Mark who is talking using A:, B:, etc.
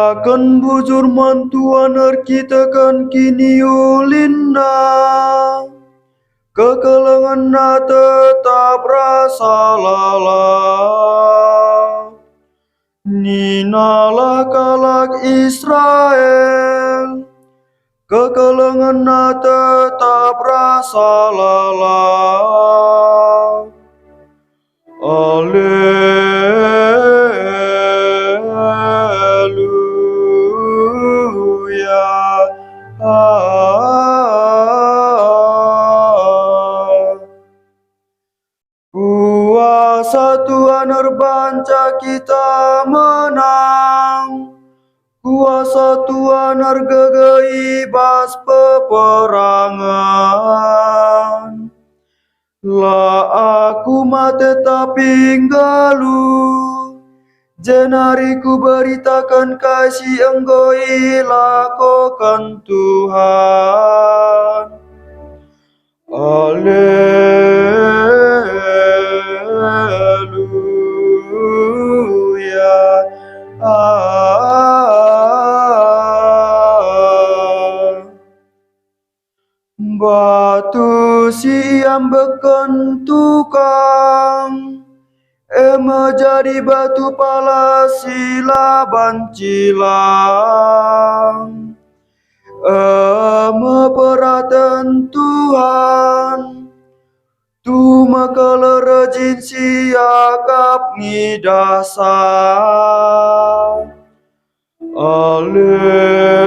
A: Akan bujur mantuan kita kan kini ulinna, kekelengan na tetap rasa lalah. Ninalah kalak Israel, kekelengan na tetap rasa lalah. Alleluya. Kuasa Tuhan erbanca kita menang, kuasa Tuhan ergegeibas peperangan. La aku mate tapi nggalu, jenari ku beritakan kasih Engkau ilakokan Tuhan. Alleluya. Batu siam beken tukang, menjadi batu pala sila bancilang. Perhatian Tuhan, tu makala rajin siakap ngidasa. Alleluya.